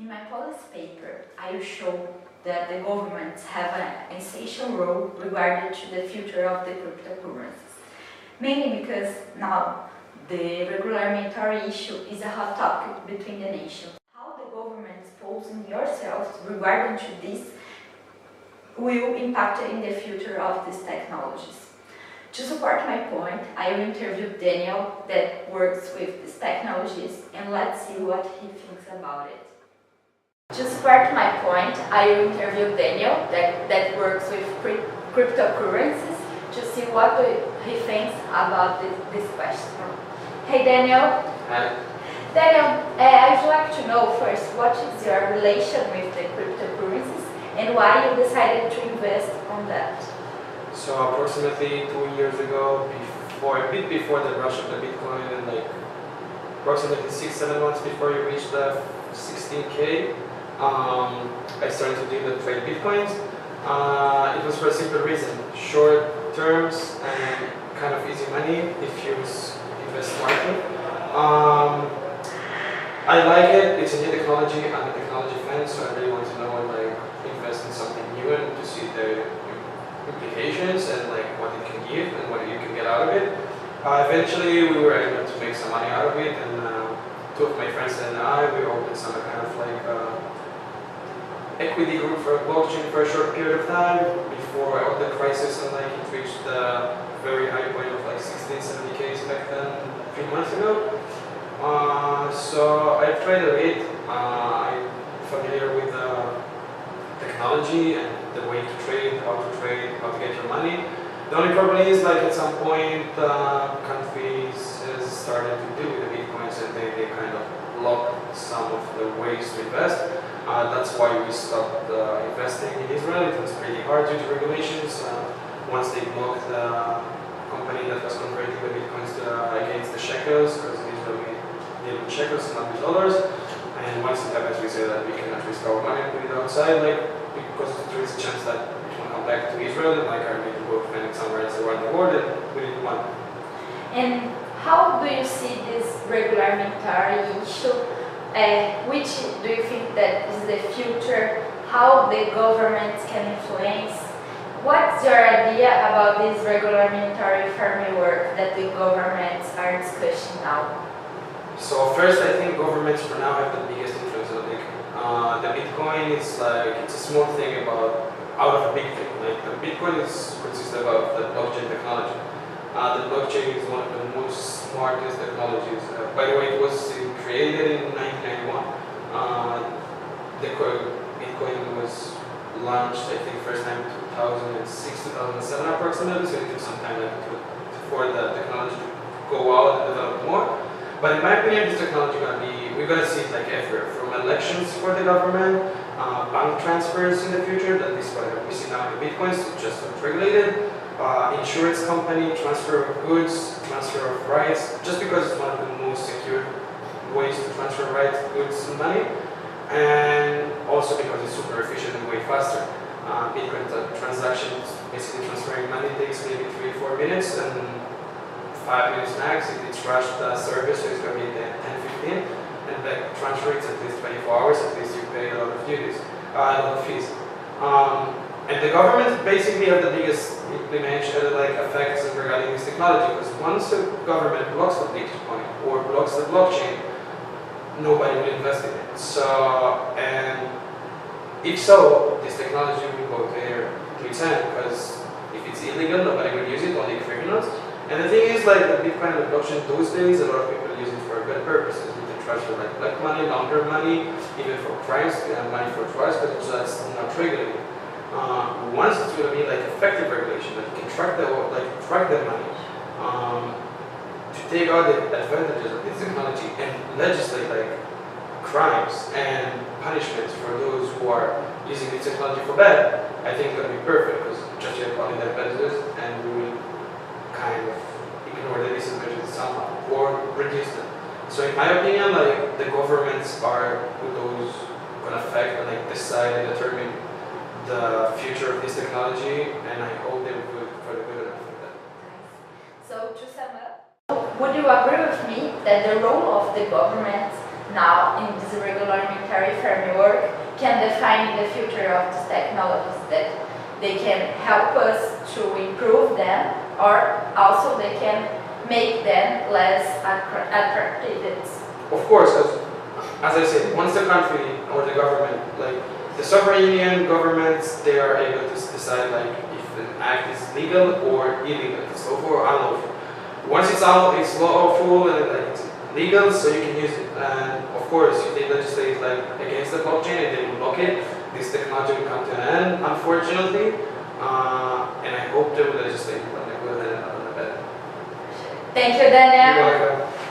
In my policy paper, I will show that the governments have an essential role regarding to the future of the cryptocurrencies. Mainly because now the regulatory issue is a hot topic between the nations. How the governments posing yourselves regarding to this will impact in the future of these technologies. To support my point, I will interview Daniel that works with these technologies and let's see what he thinks about it. To support my point, I will interview Daniel that works with cryptocurrencies to see what he thinks about this question. Hey Daniel. Hi. Daniel, I'd like to know first what is your relation with the cryptocurrencies and why you decided to invest on that. So approximately 2 years ago, a bit before the rush of the Bitcoin, and like approximately 6-7 months before you reach the 16K, I started to do the trade Bitcoins. It was for a simple reason: short terms and kind of easy money if you invest smartly. I like it. It's a new technology. I'm a technology fan, so I really want to know and like invest in something new and to see the implications and like what it can give and what you can get out of it. Eventually, we were able to make some money out of it, and two of my friends and I, we opened some kind of like equity group for a blockchain for a short period of time before all the crisis, and like it reached the very high point of like 16-70K back then 3 months ago. So I tried to read. I'm familiar with the technology and the way to trade, how to get your money. The only problem is like at some point countries started to deal with the Bitcoins and they kind of blocked some of the ways to invest. That's why we stopped investing in Israel. It was pretty hard due to regulations. Once they blocked the company that was converting the Bitcoins against the shekels, because in Israel we deal with shekels, not with dollars. And once it happens, we say that we cannot risk our money and put it outside, like because there is a chance that it will come back to Israel and like our maybe go find it somewhere else around the world, and we didn't want. And how do you see this regulatory issue? Which do you think that is the future? How the governments can influence? What's your idea about this regulatory framework that the governments are discussing now? So first, I think governments for now have the biggest influence on Bitcoin. The Bitcoin is like, it's a small thing out of a big thing. Like the Bitcoin consists of the blockchain technology. The blockchain is one of the most smartest technologies. By the way, it was created in 1991. Bitcoin was launched, I think, first time in 2006, 2007 approximately. So it took some time for the technology to go out and develop more. But in my opinion, this technology we're gonna see it like everywhere, from elections for the government, bank transfers in the future, that is what we see now in the Bitcoins, just not regulated, insurance company, transfer of goods, transfer of rights, just because it's one of the most secure ways to transfer rights, goods, and money, and also because it's super efficient and way faster. Bitcoin transactions, basically transferring money, takes maybe 3-4 minutes, and 5 minutes max. If it's rushed service, so it's going to be 10-15, and back transfer it's at least 24 hours. At least you pay a lot of duties, a lot of fees. And the government basically have the biggest implementation, like effects regarding this technology, because once the government blocks the Bitcoin or blocks the blockchain, nobody will invest in it. So, and if so, this technology will go to its end, because if it's illegal, nobody will use it, only criminals. And the thing is, like the Bitcoin and the blockchain those days, a lot of people use it for good purposes. We can transfer like black money, launder money, even for crimes, we have money for trials, but it's just not regulated. Once it's going to be like effective regulation, that you can track the money, to take out the advantages of this technology and legislate like crimes and punishments for those who are using this technology for bad, I think it's going to be perfect, because just you have all the advantages and we will kind of ignore the disadvantages somehow or reduce them. So in my opinion, like the governments are those going to affect and like decide and determine the future of this technology, and I hope they will do it for the good enough of that. So to sum up, would you agree with me that the role of the government now in this regulatory framework can define the future of these technologies, that they can help us to improve them, or also they can make them less attractive. Of course, as I said, once the country or the government, like the sovereign union governments, they are able to decide like if an act is legal or illegal, it's lawful or unlawful. Once it's lawful and like it's legal, so you can use it. And of course, if they legislate like against the blockchain and they block it, this technology will come to an end, unfortunately. And I hope they will legislate like with it better. Thank you, Daniel. You're welcome.